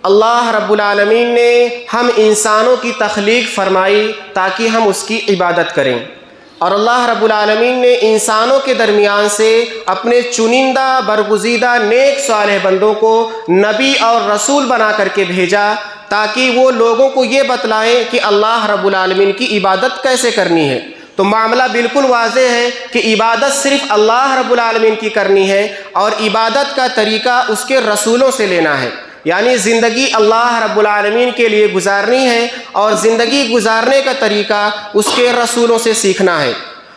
اللہ رب العالمین نے ہم انسانوں کی تخلیق فرمائی تاکہ ہم اس کی عبادت کریں، اور اللہ رب العالمین نے انسانوں کے درمیان سے اپنے چنندہ برگزیدہ نیک صالح بندوں کو نبی اور رسول بنا کر کے بھیجا تاکہ وہ لوگوں کو یہ بتلائیں کہ اللہ رب العالمین کی عبادت کیسے کرنی ہے۔ تو معاملہ بالکل واضح ہے کہ عبادت صرف اللہ رب العالمین کی کرنی ہے، اور عبادت کا طریقہ اس کے رسولوں سے لینا ہے، یعنی زندگی اللہ رب العالمین کے لیے گزارنی ہے اور زندگی گزارنے کا طریقہ اس کے رسولوں سے سیکھنا ہے۔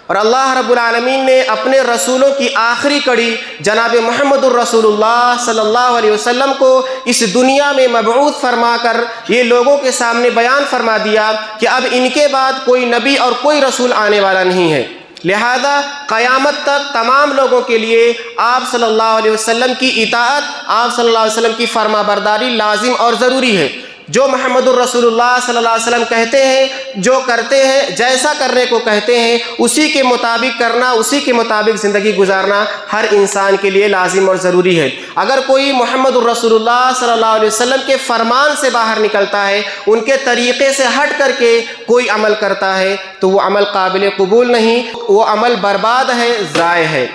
اور اللہ رب العالمین نے اپنے رسولوں کی آخری کڑی جناب محمد الرسول اللہ صلی اللہ علیہ وسلم کو اس دنیا میں مبعوث فرما کر یہ لوگوں کے سامنے بیان فرما دیا کہ اب ان کے بعد کوئی نبی اور کوئی رسول آنے والا نہیں ہے، لہذا قیامت تک تمام لوگوں کے لیے آپ صلی اللہ علیہ وسلم کی اطاعت، آپ صلی اللہ علیہ وسلم کی فرما برداری لازم اور ضروری ہے۔ جو محمد الرسول اللہ صلی اللہ علیہ وسلم کہتے ہیں، جو کرتے ہیں، جیسا کرنے کو کہتے ہیں، اسی کے مطابق کرنا، اسی کے مطابق زندگی گزارنا ہر انسان کے لیے لازم اور ضروری ہے۔ اگر کوئی محمد الرسول اللہ صلی اللہ علیہ وسلم کے فرمان سے باہر نکلتا ہے، ان کے طریقے سے ہٹ کر کے کوئی عمل کرتا ہے تو وہ عمل قابل قبول نہیں، وہ عمل برباد ہے، ضائع ہے۔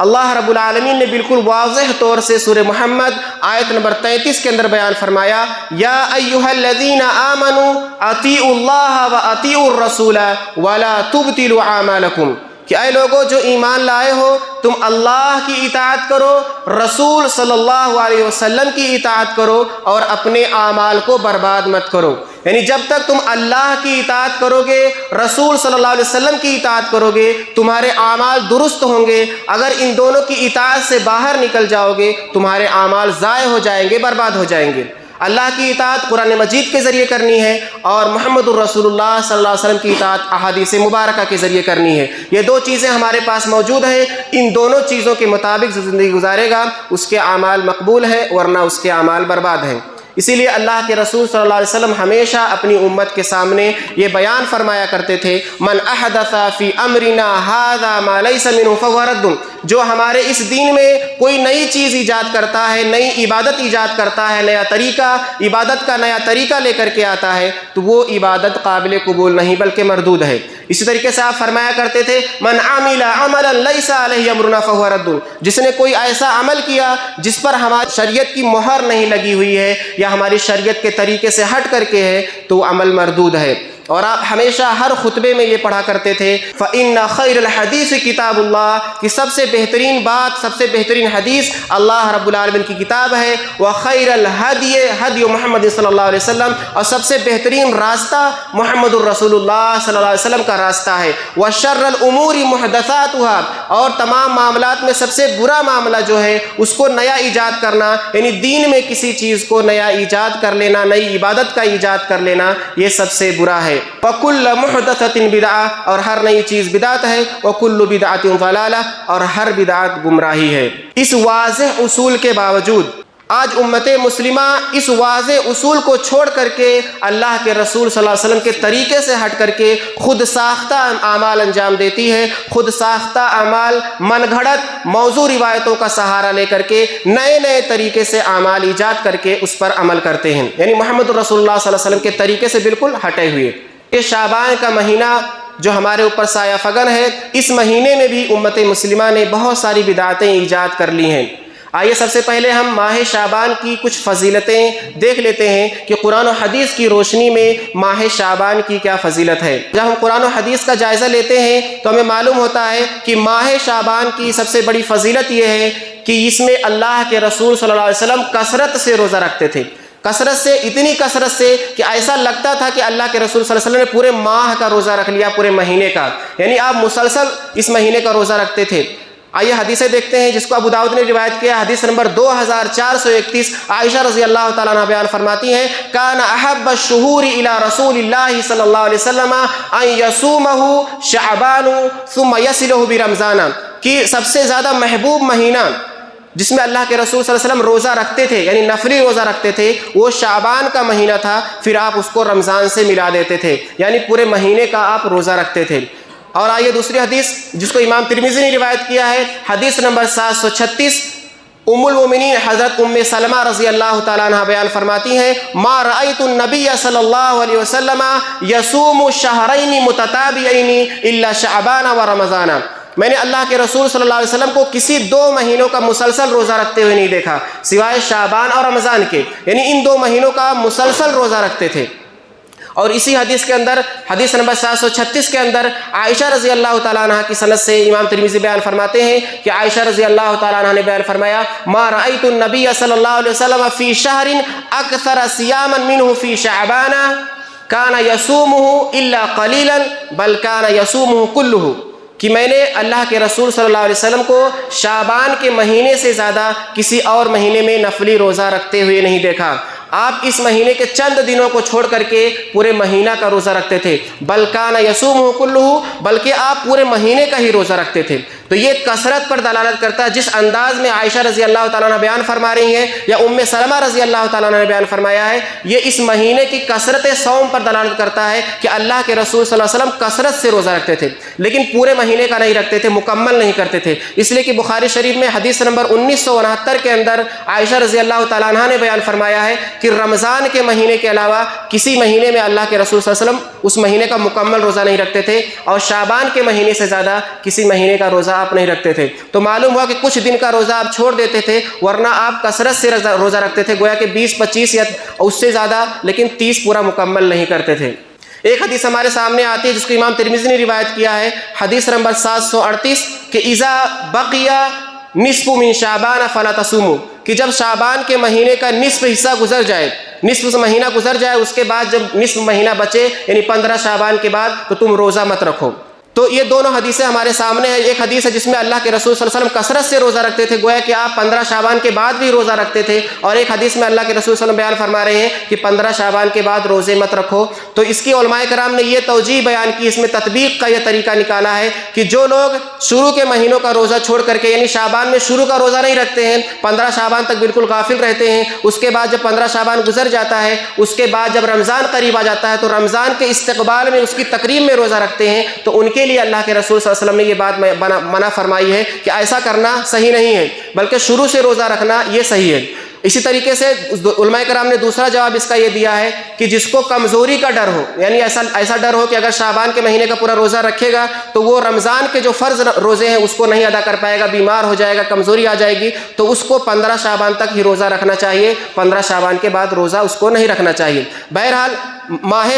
اللہ رب العالمین نے بالکل واضح طور سے سورہ محمد آیت نمبر 33 کے اندر بیان فرمایا، یا ایھا الذین آمنوا اطیعوا اللہ واطیعوا الرسول ولا تبطلوا اعمالکم، کہ اے لوگو جو ایمان لائے ہو، تم اللہ کی اطاعت کرو، رسول صلی اللہ علیہ وسلم کی اطاعت کرو، اور اپنے اعمال کو برباد مت کرو۔ یعنی جب تک تم اللہ کی اطاعت کرو گے، رسول صلی اللہ علیہ وسلم کی اطاعت کرو گے، تمہارے اعمال درست ہوں گے۔ اگر ان دونوں کی اطاعت سے باہر نکل جاؤ گے، تمہارے اعمال ضائع ہو جائیں گے، برباد ہو جائیں گے۔ اللہ کی اطاعت قرآن مجید کے ذریعے کرنی ہے، اور محمد الرسول اللہ صلی اللہ علیہ وسلم کی اطاعت احادیث مبارکہ کے ذریعے کرنی ہے۔ یہ دو چیزیں ہمارے پاس موجود ہیں، ان دونوں چیزوں کے مطابق جو زندگی گزارے گا اس کے اعمال مقبول ہیں، ورنہ اس کے اعمال برباد ہیں۔ اسی لیے اللہ کے رسول صلی اللہ علیہ وسلم ہمیشہ اپنی امت کے سامنے یہ بیان فرمایا کرتے تھے، من احدث فی امرنا ھذا ما لیس منہ فہو رد، جو ہمارے اس دین میں کوئی نئی چیز ایجاد کرتا ہے، نئی عبادت ایجاد کرتا ہے، نیا طریقہ، عبادت کا نیا طریقہ لے کر کے آتا ہے، تو وہ عبادت قابل قبول نہیں بلکہ مردود ہے۔ اسی طریقے سے آپ فرمایا کرتے تھے، من عمل عملا لیس علیہ امرنا فہو رد، جس نے کوئی ایسا عمل کیا جس پر ہماری شریعت کی مہر نہیں لگی ہوئی ہے یا ہماری شریعت کے طریقے سے ہٹ کر کے ہے، تو وہ عمل مردود ہے۔ اور آپ ہمیشہ ہر خطبے میں یہ پڑھا کرتے تھے، فَإِنَّ خَيْرَ الْحَدِيثِ کتاب اللہ، کہ سب سے بہترین بات، سب سے بہترین حدیث اللہ رب العالمین کی کتاب ہے، وَخَيْرَ الْهَدْيِ هَدْيُ محمد صلی اللہ علیہ وسلم، اور سب سے بہترین راستہ محمد الرسول اللہ صلی اللہ علیہ وسلم کا راستہ ہے، وَشَرَّ الْأُمُورِ مُحْدَثَاتُهَا، اور تمام معاملات میں سب سے برا معاملہ جو ہے اس کو نیا ایجاد کرنا، یعنی دین میں کسی چیز کو نیا ایجاد کر لینا، نئی عبادت کا ایجاد کر لینا، یہ سب سے برا ہے۔ وَكُلُّ مُحْدَثَةٍ بِدْعَةٍ، اور ہر نئی چیز بدعت ہے، وَكُلُّ بِدْعَةٍ ضَلَالَةٍ، اور ہر بدعت گمراہی ہے۔ اس واضح اصول کے باوجود آج امت مسلمہ اس واضح اصول کو چھوڑ کر کے اللہ کے رسول صلی اللہ علیہ وسلم کے طریقے سے ہٹ کر کے خود ساختہ اعمال انجام دیتی ہے، خود ساختہ اعمال، من گھڑت موضوع روایتوں کا سہارا لے کر کے نئے نئے طریقے سے اعمال ایجاد کر کے اس پر عمل کرتے ہیں، یعنی محمد رسول اللہ صلی اللہ علیہ وسلم کے طریقے سے بالکل ہٹے ہوئے۔ یہ شعبان کا مہینہ جو ہمارے اوپر سایہ فگن ہے، اس مہینے میں بھی امت مسلمہ نے بہت ساری بدعتیں ایجاد کر لی ہیں۔ آئیے سب سے پہلے ہم ماہ شعبان کی کچھ فضیلتیں دیکھ لیتے ہیں کہ قرآن و حدیث کی روشنی میں ماہ شعبان کی کیا فضیلت ہے۔ جب ہم قرآن و حدیث کا جائزہ لیتے ہیں تو ہمیں معلوم ہوتا ہے کہ ماہ شعبان کی سب سے بڑی فضیلت یہ ہے کہ اس میں اللہ کے رسول صلی اللہ علیہ وسلم کثرت سے روزہ رکھتے تھے، کثرت سے، اتنی کثرت سے کہ ایسا لگتا تھا کہ اللہ کے رسول صلی اللہ علیہ وسلم نے پورے ماہ کا روزہ رکھ لیا، پورے مہینے کا، یعنی آپ مسلسل اس مہینے کا روزہ رکھتے تھے۔ آئیے حدیثیں دیکھتے ہیں جس کو ابو داؤد نے روایت کیا، حدیث نمبر 2431، عائشہ رضی اللہ تعالیٰ عنہ بیان فرماتی ہیں، کان احب الشہور الی رسول اللہ صلی اللہ علیہ وسلم ان یصومہ شعبان ثم یصلہ برمضان، کہ سب سے زیادہ محبوب مہینہ جس میں اللہ کے رسول صلی اللہ علیہ وسلم روزہ رکھتے تھے، یعنی نفلی روزہ رکھتے تھے، وہ شعبان کا مہینہ تھا، پھر آپ اس کو رمضان سے ملا دیتے تھے، یعنی پورے مہینے کا آپ روزہ رکھتے تھے۔ اور آئیے دوسری حدیث جس کو امام ترمذی نے روایت کیا ہے، حدیث نمبر 736، ام المومنین حضرت ام سلمہ رضی اللہ تعالیٰ عنہ بیان فرماتی ہیں ما رأیت النبی صلی اللہ علیہ وسلم یصوم شہرین متتابعین الا شعبان و رمضان، میں نے اللہ کے رسول صلی اللہ علیہ وسلم کو کسی 2 مہینوں کا مسلسل روزہ رکھتے ہوئے نہیں دیکھا سوائے شعبان اور رمضان کے، یعنی ان 2 مہینوں کا مسلسل روزہ رکھتے تھے۔ اور اسی حدیث کے اندر حدیث نمبر 736 کے اندر عائشہ رضی اللہ تعالیٰ عنہ کی سند سے امام ترمذی بیان فرماتے ہیں کہ عائشہ رضی اللہ تعالیٰ عنہ نے بیان فرمایا ما رأیت النبی صلی اللہ علیہ وسلم فی شہر اکثر صیاما منہ فی شعبان کان یصومہ الا قلیلا بل کان یصومہ کلہ، کہ میں نے اللہ کے رسول صلی اللہ علیہ وسلم کو شعبان کے مہینے سے زیادہ کسی اور مہینے میں نفلی روزہ رکھتے ہوئے نہیں دیکھا، آپ اس مہینے کے چند دنوں کو چھوڑ کر کے پورے مہینہ کا روزہ رکھتے تھے، بل کان یصومہ کلہ، بلکہ آپ پورے مہینے کا ہی روزہ رکھتے تھے۔ تو یہ کثرت پر دلالت کرتا ہے، جس انداز میں عائشہ رضی اللہ تعالیٰ عنہ بیان فرما رہی ہیں یا ام سلمہ رضی اللہ تعالیٰ عنہ نے بیان فرمایا ہے، یہ اس مہینے کی کثرت صوم پر دلالت کرتا ہے کہ اللہ کے رسول صلی اللہ علیہ وسلم کثرت سے روزہ رکھتے تھے، لیکن پورے مہینے کا نہیں رکھتے تھے، مکمل نہیں کرتے تھے، اس لیے کہ بخاری شریف میں حدیث نمبر 1969 کے اندر عائشہ رضی اللہ تعالیٰ عنہ نے بیان فرمایا ہے کہ رمضان کے مہینے کے علاوہ کسی مہینے میں اللہ کے رسول صلی اللہ علیہ وسلم اس مہینے کا مکمل روزہ نہیں رکھتے تھے، اور شعبان کے مہینے سے زیادہ کسی مہینے کا روزہ آپ نہیں رکھتے تھے۔ تو معلوم ہوا کہ کچھ دن کا روزہ آپ چھوڑ دیتے تھے، ورنہ آپ کثرت سے روزہ رکھتے تھے، گویا کہ 20-25 یا اس سے زیادہ، لیکن 30 پورا مکمل نہیں کرتے تھے۔ ایک حدیث ہمارے سامنے آتی ہے جس کو امام ترمذی نے روایت کیا ہے، حدیث نمبر 738 کہ اذا بقی نصف من شعبان فلا تصوموا، کہ جب شعبان کے مہینے کا نصف حصہ گزر جائے، نصف مہینہ گزر جائے، اس کے بعد جب نصف مہینہ بچے یعنی 15 شعبان کے بعد، تو تم روزہ مت رکھو۔ تو یہ دونوں حدیثیں ہمارے سامنے ہیں۔ ایک حدیث ہے جس میں اللہ کے رسول صلی اللہ علیہ وسلم کثرت سے روزہ رکھتے تھے، گویا کہ آپ 15 شعبان کے بعد بھی روزہ رکھتے تھے، اور ایک حدیث میں اللہ کے رسول صلی اللہ علیہ وسلم بیان فرما رہے ہیں کہ 15 شعبان کے بعد روزے مت رکھو۔ تو اس کی علماء کرام نے یہ توجیہ بیان کی، اس میں تطبیق کا یہ طریقہ نکالا ہے کہ جو لوگ شروع کے مہینوں کا روزہ چھوڑ کر کے، یعنی شعبان میں شروع کا روزہ نہیں رکھتے ہیں، 15 شعبان تک بالکل غافل رہتے ہیں، اس کے بعد جب 15 شعبان گزر جاتا ہے، اس کے بعد جب رمضان قریب آ جاتا ہے تو رمضان کے استقبال میں، اس کی تقریب میں روزہ رکھتے ہیں، تو ان کے لیے اللہ کے رسول صلی اللہ علیہ وسلم نے یہ بات منع فرمائی ہے کہ ایسا کرنا صحیح نہیں ہے، بلکہ شروع سے روزہ رکھنا یہ صحیح ہے۔ اسی طریقے سے علماء کرام نے دوسرا جواب اس کا یہ دیا ہے کہ جس کو کمزوری کا ڈر ہو، یعنی ایسا ڈر ہو کہ اگر شعبان کے مہینے کا پورا روزہ رکھے گا تو وہ رمضان کے جو فرض روزے ہیں اس کو نہیں ادا کر پائے گا، بیمار ہو جائے گا، کمزوری آ جائے گی، تو اس کو 15 شعبان تک ہی روزہ رکھنا چاہیے، 15 شعبان کے بعد روزہ اس کو نہیں رکھنا چاہیے۔ بہرحال ماہ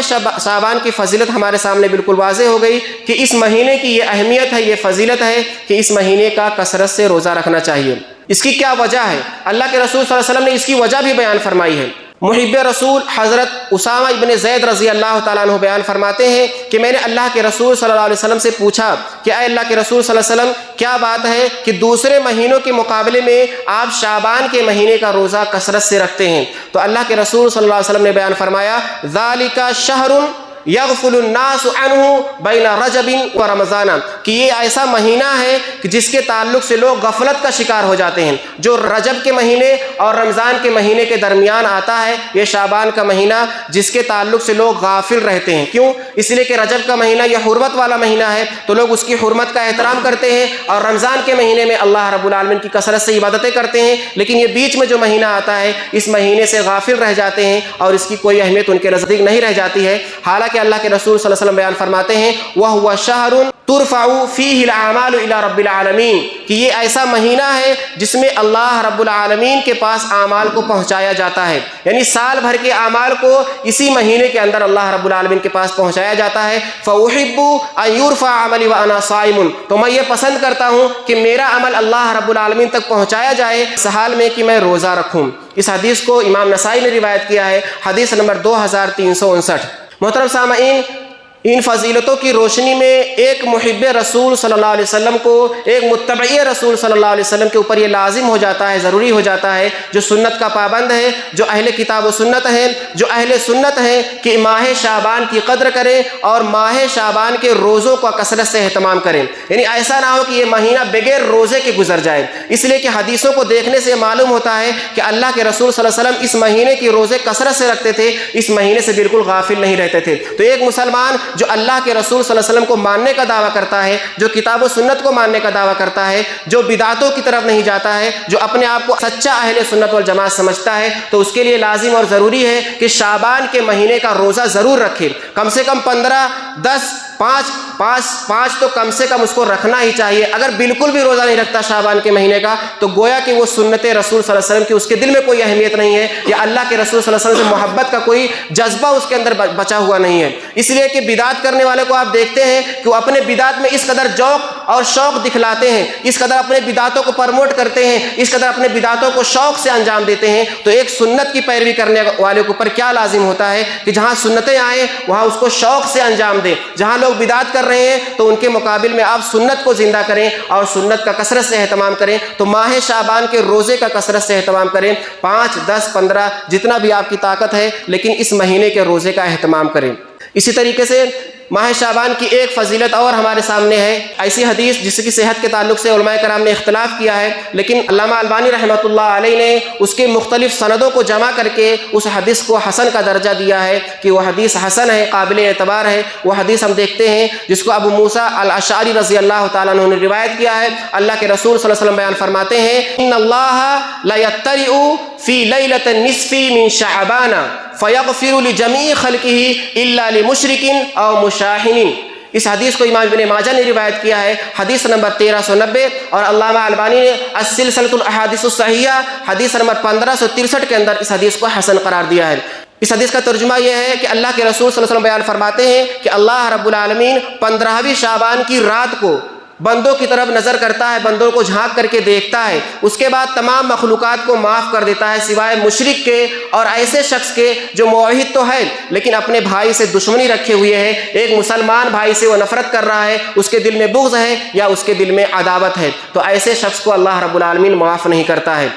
شعبان کی فضیلت ہمارے سامنے بالکل واضح ہو گئی کہ اس مہینے کی یہ اہمیت ہے، یہ فضیلت ہے کہ اس مہینے کا کثرت سے روزہ رکھنا چاہیے۔ اس کی کیا وجہ ہے؟ اللہ کے رسول صلی اللہ علیہ وسلم نے اس کی وجہ بھی بیان فرمائی ہے۔ محب رسول حضرت اسامہ ابن زید رضی اللہ تعالیٰ عنہ بیان فرماتے ہیں کہ میں نے اللہ کے رسول صلی اللہ علیہ وسلم سے پوچھا کہ اے اللہ کے رسول صلی اللہ علیہ وسلم، کیا بات ہے کہ دوسرے مہینوں کے مقابلے میں آپ شعبان کے مہینے کا روزہ کثرت سے رکھتے ہیں؟ تو اللہ کے رسول صلی اللہ علیہ وسلم نے بیان فرمایا ذالک شہر یغفل الناس عنہ بین رجب و رمضان، کہ یہ ایسا مہینہ ہے کہ جس کے تعلق سے لوگ غفلت کا شکار ہو جاتے ہیں، جو رجب کے مہینے اور رمضان کے مہینے کے درمیان آتا ہے، یہ شعبان کا مہینہ جس کے تعلق سے لوگ غافل رہتے ہیں۔ کیوں؟ اس لیے کہ رجب کا مہینہ یہ حرمت والا مہینہ ہے، تو لوگ اس کی حرمت کا احترام کرتے ہیں، اور رمضان کے مہینے میں اللہ رب العالمین کی کثرت سے عبادتیں کرتے ہیں، لیکن یہ بیچ میں جو مہینہ آتا ہے اس مہینے سے غافل رہ جاتے ہیں اور اس کی کوئی اہمیت ان کے نزدیک نہیں رہ جاتی ہے۔ حالانکہ اللہ کے رسول صلی اللہ علیہ وسلم بیان فرماتے ہیں وَهُوَ شَهْرٌ تُرْفَعُ فِيهِ الْأَعْمَالُ إِلَى رَبِّ الْعَالَمِينَ، کہ یہ ایسا مہینہ ہے جس میں اللہ رب العالمین کے پاس اعمال کو پہنچایا جاتا ہے، یعنی سال بھر کے اعمال کو اسی مہینے کے اندر اللہ رب العالمین کے پاس پہنچایا جاتا ہے۔ فَأُحِبُّ أَن يُرْفَعَ عَمَلِي وَأَنَا صَائِمٌ، تو میں یہ پسند کرتا ہوں کہ میرا عمل اللہ رب العالمین تک پہنچایا جائے اس حال میں کہ میں روزہ رکھوں۔ اس حدیث کو امام نسائی نے روایت کیا ہے، حدیث نمبر 2359۔ محترم سامعین، ان فضیلتوں کی روشنی میں ایک محب رسول صلی اللہ علیہ وسلم کو، ایک متبعی رسول صلی اللہ علیہ وسلم کے اوپر یہ لازم ہو جاتا ہے، ضروری ہو جاتا ہے، جو سنت کا پابند ہے، جو اہل کتاب و سنت ہے، جو اہل سنت ہے، کہ ماہ شعبان کی قدر کریں اور ماہ شعبان کے روزوں کا کثرت سے اہتمام کریں، یعنی ایسا نہ ہو کہ یہ مہینہ بغیر روزے کے گزر جائے۔ اس لیے کہ حدیثوں کو دیکھنے سے معلوم ہوتا ہے کہ اللہ کے رسول صلی اللہ علیہ وسلم اس مہینے کی روزے کثرت سے رکھتے تھے، اس مہینے سے بالکل غافل نہیں رہتے تھے۔ تو ایک مسلمان جو اللہ کے رسول صلی اللہ علیہ وسلم کو ماننے کا دعویٰ کرتا ہے، جو کتاب و سنت کو ماننے کا دعویٰ کرتا ہے، جو بدعتوں کی طرف نہیں جاتا ہے، جو اپنے آپ کو سچا اہل سنت والجماعت سمجھتا ہے، تو اس کے لیے لازم اور ضروری ہے کہ شعبان کے مہینے کا روزہ ضرور رکھے، کم سے کم 15، 10، 5 تو کم سے کم اس کو رکھنا ہی چاہیے۔ اگر بالکل بھی روزہ نہیں رکھتا شعبان کے مہینے کا تو گویا کہ وہ سنت رسول صلی اللہ علیہ وسلم کی اس کے دل میں کوئی اہمیت نہیں ہے، یا اللہ کے رسول صلی اللہ علیہ وسلم سے محبت کا کوئی جذبہ اس کے اندر بچا ہوا نہیں ہے۔ اس لیے کہ بدعت کرنے والے کو آپ دیکھتے ہیں کہ وہ اپنے بدعت میں اس قدر ذوق اور شوق دکھلاتے ہیں، اس قدر اپنے بدعتوں کو پروموٹ کرتے ہیں، اس قدر اپنے بدعتوں کو شوق سے انجام دیتے ہیں، تو ایک سنت کی پیروی کرنے والے کے اوپر کیا لازم ہوتا ہے کہ جہاں سنتیں آئیں وہاں اس کو شوق سے انجام دیں۔ جہاں لوگ بدعت کر رہے ہیں تو ان کے مقابل میں آپ سنت کو زندہ کریں اور سنت کا کثرت سے اہتمام کریں۔ تو ماہ شعبان کے روزے کا کثرت سے اہتمام کریں، 5، 10، 15 جتنا بھی آپ کی طاقت ہے، لیکن اس مہینے کے روزے کا اہتمام کریں۔ اسی طریقے سے ماہ شعبان کی ایک فضیلت اور ہمارے سامنے ہے، ایسی حدیث جس کی صحت کے تعلق سے علماء کرام نے اختلاف کیا ہے، لیکن علامہ البانی رحمۃ اللہ علیہ نے اس کے مختلف سندوں کو جمع کر کے اس حدیث کو حسن کا درجہ دیا ہے کہ وہ حدیث حسن ہے، قابل اعتبار ہے۔ وہ حدیث ہم دیکھتے ہیں جس کو ابو موسیٰ الاشعری رضی اللہ تعالیٰ عنہ نے روایت کیا ہے۔ اللہ کے رسول صلی اللہ علیہ وسلم بیان فرماتے ہیں، ان اللہ لا یطلع فی لیلۃ النصف من شعبان فیغفر لجمیع خلقہ الا لمشرک او مشاہن۔ اس حدیث کو امام ابن ماجہ نے روایت کیا ہے، حدیث نمبر 1390، اور علامہ البانی نے السلسلۃ الاحادیث الصحیحہ حدیث نمبر 1563 کے اندر اس حدیث کو حسن قرار دیا ہے۔ اس حدیث کا ترجمہ یہ ہے کہ اللہ کے رسول صلی اللہ علیہ وسلم بیان فرماتے ہیں کہ اللہ رب العالمین 15ویں شعبان کی رات کو بندوں کی طرف نظر کرتا ہے، بندوں کو جھانک کر کے دیکھتا ہے، اس کے بعد تمام مخلوقات کو معاف کر دیتا ہے سوائے مشرک کے اور ایسے شخص کے جو موحد تو ہے لیکن اپنے بھائی سے دشمنی رکھے ہوئے ہے، ایک مسلمان بھائی سے وہ نفرت کر رہا ہے، اس کے دل میں بغض ہے یا اس کے دل میں عداوت ہے، تو ایسے شخص کو اللہ رب العالمین معاف نہیں کرتا ہے۔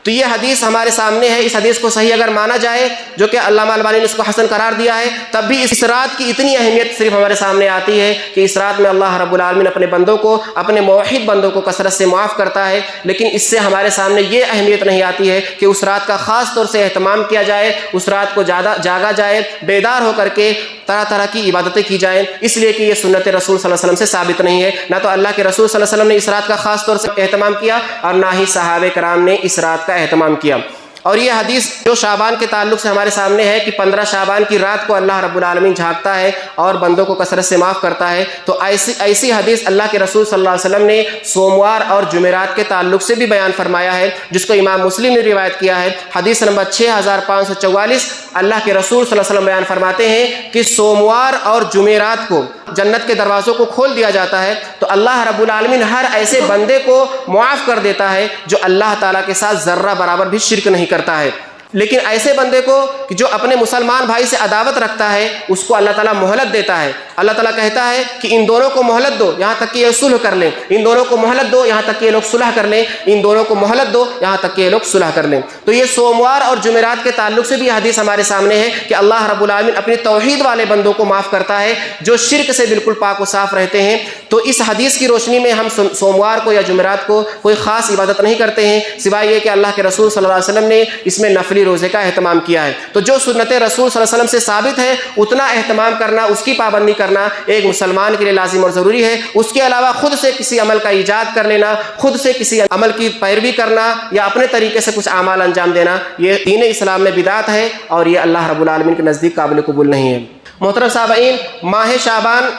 تو یہ حدیث ہمارے سامنے ہے۔ اس حدیث کو صحیح اگر مانا جائے، جو کہ علامہ البانی نے اس کو حسن قرار دیا ہے، تب بھی اس رات کی اتنی اہمیت صرف ہمارے سامنے آتی ہے کہ اس رات میں اللہ رب العالمین اپنے بندوں کو، اپنے موحد بندوں کو کثرت سے معاف کرتا ہے، لیکن اس سے ہمارے سامنے یہ اہمیت نہیں آتی ہے کہ اس رات کا خاص طور سے اہتمام کیا جائے، اس رات کو جاگا جائے، بیدار ہو کر کے طرح طرح کی عبادتیں کی جائیں، اس لیے کہ یہ سنت رسول صلی اللہ علیہ وسلم سے ثابت نہیں ہے۔ نہ تو اللہ کے رسول صلی اللہ علیہ وسلم نے اس رات کا خاص طور سے اہتمام کیا اور نہ ہی صحابہ کرام نے اس رات کا اہتمام کیا۔ اور یہ حدیث جو شعبان کے تعلق سے ہمارے سامنے ہے کہ 15 شعبان کی رات کو اللہ رب العالمین جھانکتا ہے اور بندوں کو کثرت سے معاف کرتا ہے، تو ایسی حدیث اللہ کے رسول صلی اللہ علیہ وسلم نے سوموار اور جمعرات کے تعلق سے بھی بیان فرمایا ہے، جس کو امام مسلم نے روایت کیا ہے، حدیث نمبر 6544۔ اللہ کے رسول صلی اللہ علیہ وسلم بیان فرماتے ہیں کہ سوموار اور جمعرات کو جنت کے دروازوں کو کھول دیا جاتا ہے، تو اللہ رب العالمین ہر ایسے بندے کو معاف کر دیتا ہے جو اللہ تعالیٰ کے ساتھ ذرہ برابر بھی شرک نہیں کرتا ہے۔ لیکن ایسے بندے کو کہ جو اپنے مسلمان بھائی سے عداوت رکھتا ہے، اس کو اللہ تعالیٰ مہلت دیتا ہے۔ اللہ تعالیٰ کہتا ہے کہ ان دونوں کو مہلت دو یہاں تک کہ یہ صلح کر لیں، ان دونوں کو مہلت دو یہاں تک کہ یہ لوگ صلح کر لیں، ان دونوں کو مہلت دو یہاں تک کہ یہ لوگ صلح کر لیں۔ تو یہ سوموار اور جمعرات کے تعلق سے بھی حدیث ہمارے سامنے ہے کہ اللہ رب العالمین اپنی توحید والے بندوں کو معاف کرتا ہے جو شرک سے بالکل پاک و صاف رہتے ہیں۔ تو اس حدیث کی روشنی میں ہم سوموار کو یا جمعرات کو کوئی خاص عبادت نہیں کرتے ہیں سوائے یہ کہ اللہ کے رسول صلی اللہ علیہ وسلم نے اس میں نفلی روزے کا اہتمام کیا ہے۔ تو جو سنت رسول صلی اللہ علیہ وسلم سے ثابت ہے اتنا اہتمام کرنا، اس کی پابندی کرنا ایک مسلمان کے لیے لازم اور ضروری ہے۔ اس کے علاوہ خود سے کسی عمل کا ایجاد کر لینا، خود سے کسی عمل کی پیروی کرنا یا اپنے طریقے سے کچھ اعمال انجام دینا، یہ دین اسلام میں بدعت ہے اور یہ اللہ رب العالمین کے نزدیک قابل قبول نہیں ہے۔ محترم سامعین، ماہ شعبان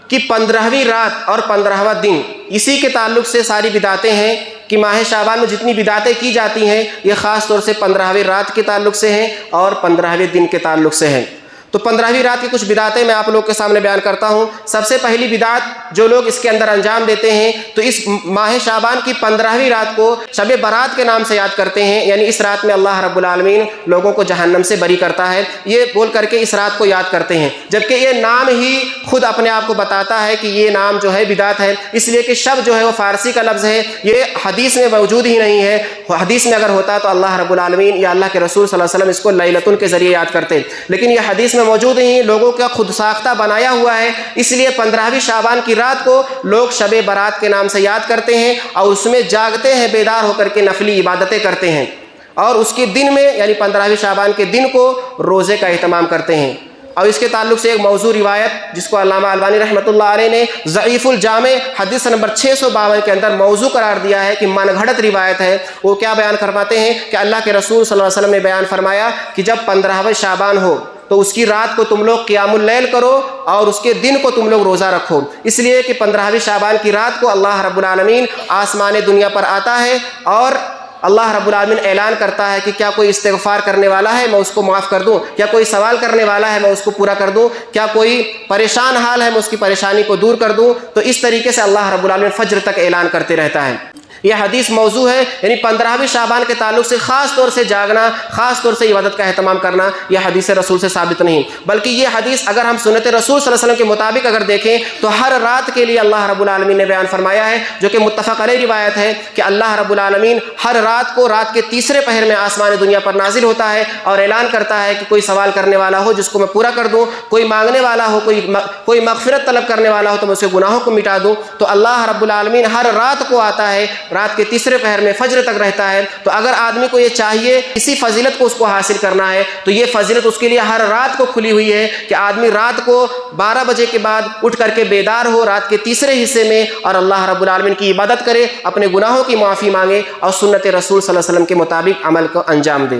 کی 15ویں رات اور 15واں دن، اسی کے تعلق سے ساری بدعتیں ہیں کہ ماہ شعبان میں جتنی بدعتیں کی جاتی ہیں یہ خاص طور سے 15ویں رات کے تعلق سے ہیں اور 15ویں دن کے تعلق سے ہیں۔ تو 15ویں رات کی کچھ بدعتیں میں آپ لوگ کے سامنے بیان کرتا ہوں۔ سب سے پہلی بدعت جو لوگ اس کے اندر انجام دیتے ہیں تو اس ماہ شعبان کی 15ویں رات کو شب برات کے نام سے یاد کرتے ہیں، یعنی اس رات میں اللہ رب العالمین لوگوں کو جہنم سے بری کرتا ہے، یہ بول کر کے اس رات کو یاد کرتے ہیں، جبکہ یہ نام ہی خود اپنے آپ کو بتاتا ہے کہ یہ نام جو ہے بدعت ہے، اس لیے کہ شب جو ہے وہ فارسی کا لفظ ہے، یہ حدیث میں موجود ہی نہیں ہے۔ حدیث میں اگر ہوتا تو اللہ رب العالمین یا اللہ کے رسول صلی اللہ علیہ وسلم اس کو لیلۃ کے ذریعے یاد کرتے، لیکن یہ حدیث میں موجود ہی لوگوں کا خود ساختہ بنایا ہوا ہے، اس لیے 15ویں شعبان کی رات کو لوگ شب برات کے نام سے یاد کرتے ہیں اور اس میں جاگتے ہیں، بیدار ہو کر کے نفلی عبادتیں کرتے ہیں، اور اس کے دن میں یعنی 15ویں شعبان کے دن کو روزے کا اہتمام کرتے ہیں۔ اور اس کے تعلق سے ایک موضوع روایت جس کو علامہ البانی رحمۃ اللہ علیہ نے ضعیف الجامع حدیث نمبر 652 کے اندر موضوع قرار دیا ہے کہ من گھڑت روایت ہے، وہ کیا بیان فرماتے ہیں کہ اللہ کے رسول صلی اللہ علیہ وسلم نے بیان فرمایا کہ جب 15ویں شعبان ہو تو اس کی رات کو تم لوگ قیام اللیل کرو اور اس کے دن کو تم لوگ روزہ رکھو، اس لیے کہ 15ویں شعبان کی رات کو اللہ رب العالمین آسمان دنیا پر آتا ہے اور اللہ رب العالمین اعلان کرتا ہے کہ کیا کوئی استغفار کرنے والا ہے میں اس کو معاف کر دوں، کیا کوئی سوال کرنے والا ہے میں اس کو پورا کر دوں، کیا کوئی پریشان حال ہے میں اس کی پریشانی کو دور کر دوں۔ تو اس طریقے سے اللہ رب العالمین فجر تک اعلان کرتے رہتا ہے۔ یہ حدیث موضوع ہے، یعنی 15ویں شعبان کے تعلق سے خاص طور سے جاگنا، خاص طور سے عبادت کا اہتمام کرنا، یہ حدیث رسول سے ثابت نہیں، بلکہ یہ حدیث اگر ہم سنت رسول صلی اللہ علیہ وسلم کے مطابق اگر دیکھیں تو ہر رات کے لیے اللہ رب العالمین نے بیان فرمایا ہے، جو کہ متفق علیہ روایت ہے کہ اللہ رب العالمین ہر رات کو رات کے تیسرے پہر میں آسمان دنیا پر نازل ہوتا ہے اور اعلان کرتا ہے کہ کوئی سوال کرنے والا ہو جس کو میں پورا کر دوں، کوئی مانگنے والا ہو، کوئی مغفرت طلب کرنے والا ہو تو میں اس کے گناہوں کو مٹا دوں۔ تو اللہ رب العالمین ہر رات کو آتا ہے، رات کے تیسرے پہر میں فجر تک رہتا ہے۔ تو اگر آدمی کو یہ چاہیے کسی فضیلت کو اس کو حاصل کرنا ہے تو یہ فضیلت اس کے لیے ہر رات کو کھلی ہوئی ہے کہ آدمی رات کو 12 بجے کے بعد اٹھ کر کے بیدار ہو رات کے تیسرے حصے میں اور اللہ رب العالمین کی عبادت کرے، اپنے گناہوں کی معافی مانگے اور سنت رسول صلی اللہ علیہ وسلم کے مطابق عمل کو انجام دے۔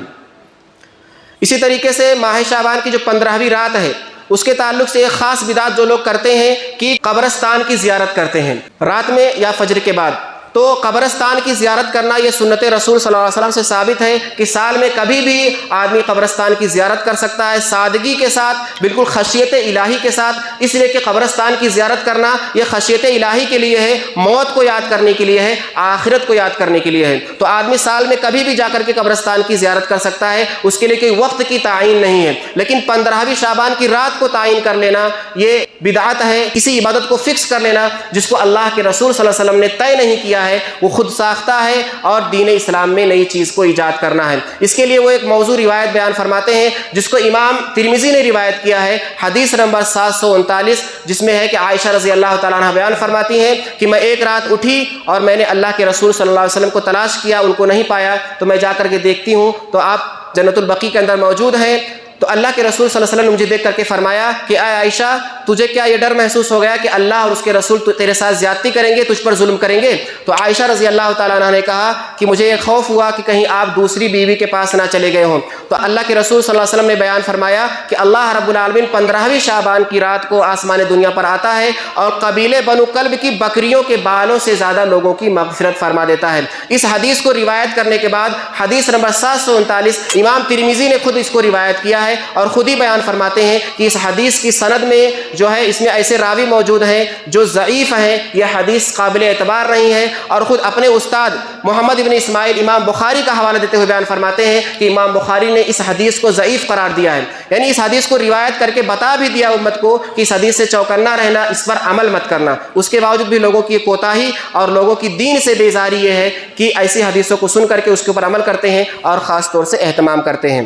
اسی طریقے سے ماہ شعبان کی جو 15ویں رات ہے اس کے تعلق سے ایک خاص بدعت جو لوگ کرتے ہیں کہ قبرستان کی زیارت کرتے ہیں رات میں یا فجر کے بعد۔ تو قبرستان کی زیارت کرنا یہ سنت رسول صلی اللہ علیہ وسلم سے ثابت ہے کہ سال میں کبھی بھی آدمی قبرستان کی زیارت کر سکتا ہے، سادگی کے ساتھ، بالکل خشیت الہی کے ساتھ، اس لیے کہ قبرستان کی زیارت کرنا یہ خشیت الہی کے لیے ہے، موت کو یاد کرنے کے لیے ہے، آخرت کو یاد کرنے کے لیے ہے۔ تو آدمی سال میں کبھی بھی جا کر کے قبرستان کی زیارت کر سکتا ہے، اس کے لیے کوئی وقت کی تعین نہیں ہے، لیکن 15ویں شعبان کی رات کو تعین کر لینا یہ بدعت ہے، کسی عبادت کو فکس کر لینا جس کو اللہ کے رسول صلی اللہ علیہ وسلم نے طے نہیں کیا ہے، وہ خود ساختہ ہے اور دین اسلام میں نئی چیز کو ایجاد کرنا ہے۔ اس کے لیے وہ ایک موضوع روایت بیان فرماتے ہیں جس کو امام ترمذی نے روایت کیا ہے، حدیث نمبر 739، جس میں ہے کہ عائشہ رضی اللہ تعالیٰ عنہ بیان فرماتی ہیں کہ میں ایک رات اٹھی اور میں نے اللہ کے رسول صلی اللہ علیہ وسلم کو تلاش کیا، ان کو نہیں پایا، تو میں جا کر کے دیکھتی ہوں تو آپ جنت البقیع کے اندر موجود ہیں۔ تو اللہ کے رسول صلی اللہ علیہ وسلم نے مجھے دیکھ کر کے فرمایا کہ اے عائشہ تجھے کیا یہ ڈر محسوس ہو گیا کہ اللہ اور اس کے رسول تیرے ساتھ زیادتی کریں گے، تجھ پر ظلم کریں گے؟ تو عائشہ رضی اللہ تعالیٰ عنہ نے کہا کہ مجھے یہ خوف ہوا کہ کہیں آپ دوسری بیوی کے پاس نہ چلے گئے ہوں۔ تو اللہ کے رسول صلی اللہ علیہ وسلم نے بیان فرمایا کہ اللہ رب العالمین 15ویں شعبان کی رات کو آسمان دنیا پر آتا ہے اور قبیلے بنو کلب کی بکریوں کے بالوں سے زیادہ لوگوں کی مغفرت فرما دیتا ہے۔ اس حدیث کو روایت کرنے کے بعد حدیث نمبر 739 امام ترمذی نے خود اس کو روایت کیا ہے اور خود ہی بیان فرماتے ہیں کہ اس حدیث کی سند میں جو ہے اس میں ایسے راوی موجود ہیں جو ضعیف ہیں، یہ حدیث قابل اعتبار نہیں ہے، اور خود اپنے استاد محمد ابن اسماعیل امام بخاری کا حوالہ دیتے ہوئے بیان فرماتے ہیں کہ امام بخاری نے اس حدیث کو ضعیف قرار دیا ہے، یعنی اس حدیث کو روایت کر کے بتا بھی دیا امت کو کہ اس حدیث سے چوکنا رہنا، اس پر عمل مت کرنا۔ اس کے باوجود بھی لوگوں کی کوتاہی اور لوگوں کی دین سے بیزاری یہ ہے کہ ایسی حدیثوں کو سن کر کے اس کے اوپر عمل کرتے ہیں اور خاص طور سے اہتمام کرتے ہیں۔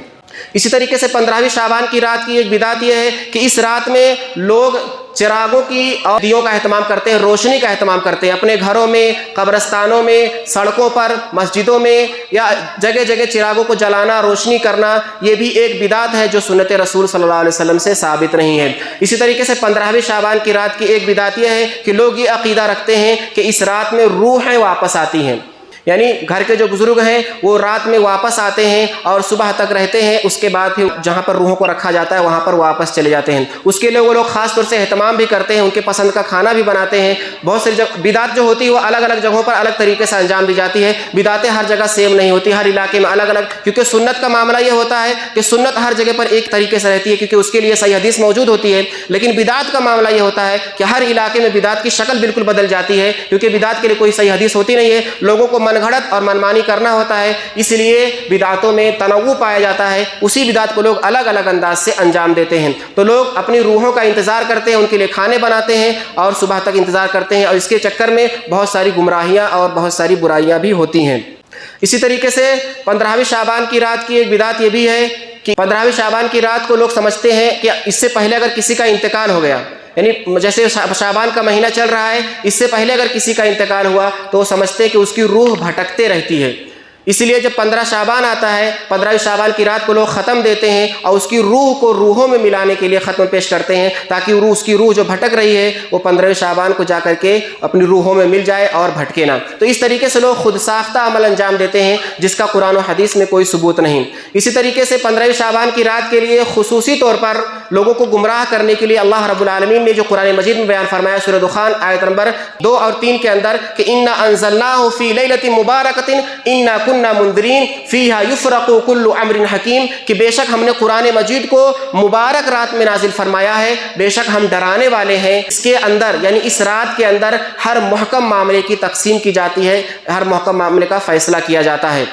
اسی طریقے سے 15ویں شعبان کی رات کی ایک بدعت یہ ہے کہ اس رات میں لوگ چراغوں کی اور دیوں کا اہتمام کرتے ہیں، روشنی کا اہتمام کرتے ہیں، اپنے گھروں میں، قبرستانوں میں، سڑکوں پر، مسجدوں میں یا جگہ جگہ چراغوں کو جلانا، روشنی کرنا، یہ بھی ایک بدعت ہے جو سنت رسول صلی اللہ علیہ وسلم سے ثابت نہیں ہے۔ اسی طریقے سے 15ویں شعبان کی رات کی ایک بدعت یہ ہے کہ لوگ یہ عقیدہ رکھتے ہیں کہ اس رات میں روحیں واپس آتی ہیں، یعنی گھر کے جو بزرگ ہیں وہ رات میں واپس آتے ہیں اور صبح تک رہتے ہیں، اس کے بعد پھر جہاں پر روحوں کو رکھا جاتا ہے وہاں پر واپس چلے جاتے ہیں۔ اس کے لیے وہ لوگ خاص طور سے اہتمام بھی کرتے ہیں، ان کے پسند کا کھانا بھی بناتے ہیں۔ بہت ساری بدعت جو ہوتی ہے وہ الگ الگ جگہوں پر الگ طریقے سے انجام دی جاتی ہے، بدعتیں ہر جگہ سیم نہیں ہوتی، ہر علاقے میں الگ الگ، کیونکہ سنت کا معاملہ یہ ہوتا ہے کہ سنت ہر جگہ پر ایک طریقے سے رہتی ہے کیونکہ اس کے لیے صحیح حدیث موجود ہوتی ہے، لیکن بدعت کا معاملہ یہ ہوتا ہے کہ ہر علاقے میں بدعت کی شکل بالکل بدل جاتی ہے کیونکہ بدعت کے لیے کوئی صحیح حدیث ہوتی نہیں ہے، لوگوں کو من گھڑت اور منمانی کرنا ہوتا ہے، اس لیے بدعتوں میں تنوع پایا جاتا ہے، اسی بدعت کو لوگ الگ الگ انداز سے انجام دیتے ہیں۔ تو لوگ اپنی روحوں کا انتظار کرتے ہیں، ان کے لیے کھانے بناتے ہیں اور صبح تک انتظار کرتے ہیں، اور اس کے چکر میں بہت ساری گمراہیاں اور بہت ساری برائیاں بھی ہوتی ہیں۔ اسی طریقے سے 15ویں شعبان کی رات کی ایک بدعت یہ بھی ہے کہ 15ویں شعبان کی رات کو لوگ سمجھتے ہیں کہ اس سے پہلے اگر کسی کا انتقال ہو گیا، یعنی جیسے شعبان کا مہینہ چل رہا ہے، اس سے پہلے اگر کسی کا انتقال ہوا تو وہ سمجھتے ہیں کہ اس کی روح بھٹکتے رہتی ہے، اس لیے جب 15 شعبان آتا ہے، 15 شعبان کی رات کو لوگ ختم دیتے ہیں اور اس کی روح کو روحوں میں ملانے کے لیے ختم پیش کرتے ہیں، تاکہ اس کی روح جو بھٹک رہی ہے وہ 15 شعبان کو جا کر کے اپنی روحوں میں مل جائے اور بھٹکے نہ۔ تو اس طریقے سے لوگ خود ساختہ عمل انجام دیتے ہیں جس کا قرآن و حدیث میں کوئی ثبوت نہیں۔ اسی طریقے سے 15 شعبان کی رات کے لیے خصوصی طور پر لوگوں کو گمراہ کرنے کے لیے اللہ رب العالمین نے جو قرآن مجید میں بیان فرمایا سورہ دخان آیت نمبر 2 اور 3 کے اندر کہ انا انزلناہ فی لیلۃ مبارکۃ انا کنا منذرین فیہا یفرق کل امر حکیم، کہ بے شک ہم نے قرآن مجید کو مبارک رات میں نازل فرمایا ہے، بے شک ہم ڈرانے والے ہیں۔ اس کے اندر یعنی اس رات کے اندر ہر محکم معاملے کی تقسیم کی جاتی ہے، ہر محکم معاملے کا فیصلہ کیا جاتا ہے۔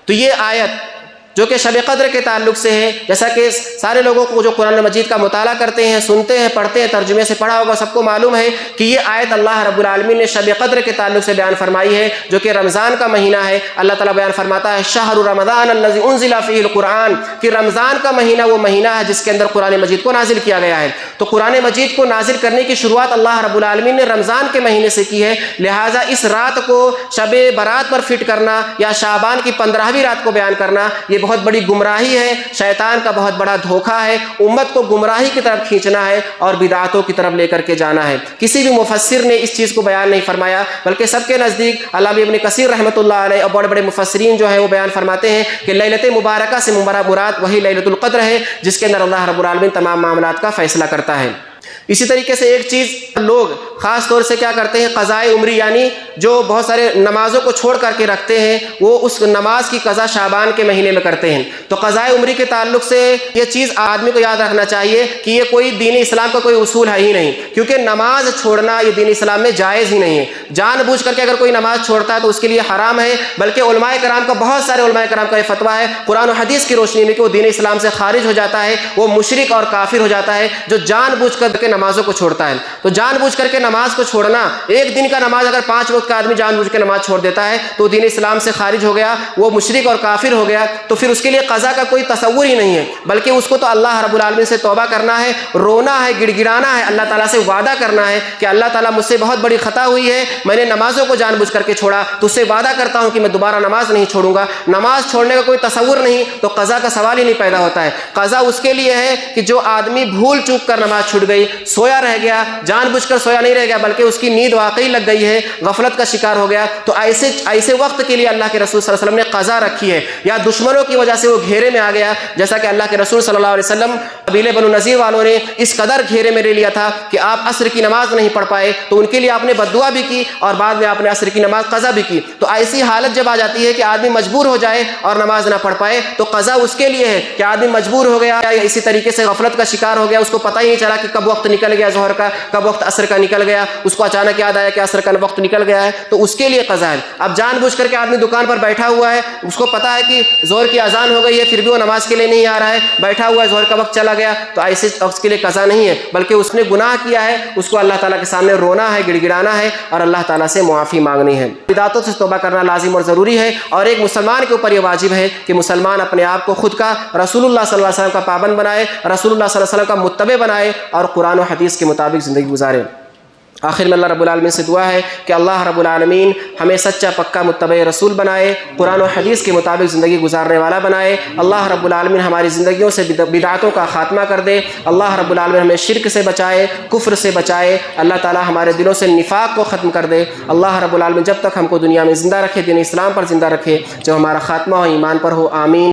تو یہ آیت جو کہ شب قدر کے تعلق سے ہے، جیسا کہ سارے لوگوں کو جو قرآن مجید کا مطالعہ کرتے ہیں، سنتے ہیں، پڑھتے ہیں، ترجمے سے پڑھا ہوگا، سب کو معلوم ہے کہ یہ آیت اللہ رب العالمین نے شب قدر کے تعلق سے بیان فرمائی ہے، جو کہ رمضان کا مہینہ ہے۔ اللہ تعالیٰ بیان فرماتا ہے شہر رمضان الذی انزل فیہ القرآن، کہ رمضان کا مہینہ وہ مہینہ ہے جس کے اندر قرآن مجید کو نازل کیا گیا ہے۔ تو قرآن مجید کو نازل کرنے کی شروعات اللہ رب العالمین نے رمضان کے مہینے سے کی ہے، لہٰذا اس رات کو شب برات پر فٹ کرنا یا شعبان کی 15ویں رات کو بیان کرنا یہ بہت بڑی گمراہی ہے، شیطان کا بہت بڑا دھوکہ ہے، امت کو گمراہی کی طرف کھینچنا ہے اور بدعتوں کی طرف لے کر کے جانا ہے۔ کسی بھی مفسر نے اس چیز کو بیان نہیں فرمایا، بلکہ سب کے نزدیک علامہ ابن کثیر رحمۃ اللہ علیہ اور بڑے بڑے مفسرین جو ہیں وہ بیان فرماتے ہیں کہ لیلۃ مبارکہ سے مراد وہی لیلۃ القدر ہے جس کے اندر اللہ رب العالمین تمام معاملات کا فیصلہ کرتا ہے۔ اسی طریقے سے ایک چیز لوگ خاص طور سے کیا کرتے ہیں، قضاء عمری، یعنی جو بہت سارے نمازوں کو چھوڑ کر کے رکھتے ہیں، وہ اس نماز کی قضا شعبان کے مہینے میں کرتے ہیں۔ تو قضاء عمری کے تعلق سے یہ چیز آدمی کو یاد رکھنا چاہیے کہ یہ کوئی دین اسلام کا کوئی اصول ہے ہی نہیں، کیونکہ نماز چھوڑنا یہ دین اسلام میں جائز ہی نہیں ہے۔ جان بوجھ کر کے اگر کوئی نماز چھوڑتا ہے تو اس کے لیے حرام ہے، بلکہ علماء کرام کا بہت سارے علماء کرام کا یہ فتویٰ ہے قرآن و حدیث کی روشنی میں کہ وہ دین اسلام سے خارج ہو جاتا ہے، وہ مشرک اور کافر ہو جاتا ہے جو جان بوجھ کر کے نمازوں کو چھوڑتا ہے۔ تو جان بوجھ کر کے نماز کو چھوڑنا، ایک دن کا نماز اگر 5 وقت کا آدمی جان بوجھ کے نماز چھوڑ دیتا ہے تو دین اسلام سے خارج ہو گیا، وہ مشرک اور کافر ہو گیا۔ تو پھر اس کے لیے قضا کا کوئی تصور ہی نہیں ہے، بلکہ اس کو تو اللہ رب العالمین سے توبہ کرنا ہے، رونا ہے، گڑ گڑانا ہے، اللہ تعالیٰ سے وعدہ کرنا ہے کہ اللہ تعالیٰ مجھ سے بہت بڑی خطا ہوئی ہے، میں نے نمازوں کو جان بوجھ کر کے چھوڑا، تو اس سے وعدہ کرتا ہوں کہ میں دوبارہ نماز نہیں چھوڑوں گا۔ نماز چھوڑنے کا کوئی تصور نہیں تو قضا کا سوال ہی نہیں پیدا ہوتا ہے۔ قضا اس کے لیے ہے کہ جو آدمی بھول چوک کر نماز چھوٹ گئی، سویا رہ گیا، جان بوجھ کر سویا نہیں رہ گیا بلکہ اس کی نیند واقعی لگ گئی ہے، غفلت کا شکار ہو گیا، تو ایسے وقت کے لیے اللہ کے رسول صلی اللہ علیہ وسلم نے قضا رکھی ہے۔ یا دشمنوں کی وجہ سے وہ گھیرے میں آ گیا، جیسا کہ اللہ کے رسول صلی اللہ علیہ وسلم قبیلے بنو نذیر والوں نے اس قدر گھیرے میں لے لیا تھا کہ آپ عصر کی نماز نہیں پڑھ پائے، تو ان کے لیے آپ نے بد دعا بھی کی اور بعد میں آپ نے عصر کی نماز قضا بھی کی۔ تو ایسی حالت جب آ جاتی ہے کہ آدمی مجبور ہو جائے اور نماز نہ پڑھ پائے تو قضا اس کے لیے ہے کہ آدمی مجبور ہو گیا یا اسی طریقے سے غفلت کا شکار ہو گیا، اس کو پتہ ہی نہیں چلا کہ کب وقت نکل گیا ظہر کا، کب وقت عصر کا نکل گیا، اس کو اچانک یاد آیا کہ عصر کا وقت نکل گیا ہے، تو اس کے لیے قضا ہے۔ اب جان بوجھ کر کے آدمی دکان پر بیٹھا ہوا ہے، اس کو پتا ہے کہ ظہر کی اذان ہو گئی ہے، پھر بھی وہ نماز کے لیے نہیں آ رہا ہے، بیٹھا ہوا ہے، ظہر کا وقت چلا گیا، تو ایسے شخص کے لیے قضا نہیں ہے، بلکہ اس نے گناہ کیا ہے، اس کو اللہ تعالیٰ کے سامنے رونا ہے، گڑ گڑانا ہے اور اللہ تعالیٰ سے معافی مانگنی ہے۔ بدعتوں سے توبہ کرنا لازم اور ضروری ہے، اور ایک مسلمان کے اوپر یہ واجب ہے کہ مسلمان اپنے آپ کو خود کا رسول اللہ صلی اللہ علیہ وسلم کا پابند بنائے، رسول اللہ صلی اللہ علیہ وسلم کا متبع بنائے اور قرآن و حدیث کے مطابق زندگی گزارے۔ آخر میں اللہ رب العالمین سے دعا ہے کہ اللہ رب العالمین ہمیں سچا پکا متبع رسول بنائے، قرآن و حدیث کے مطابق زندگی گزارنے والا بنائے۔ اللہ رب العالمین ہماری زندگیوں سے بدعتوں کا خاتمہ کر دے۔ اللہ رب العالمین ہمیں شرک سے بچائے، کفر سے بچائے۔ اللہ تعالی ہمارے دلوں سے نفاق کو ختم کر دے۔ اللہ رب العالمین جب تک ہم کو دنیا میں زندہ رکھے، دین اسلام پر زندہ رکھے، جب ہمارا خاتمہ ہو ایمان پر ہو۔ آمین۔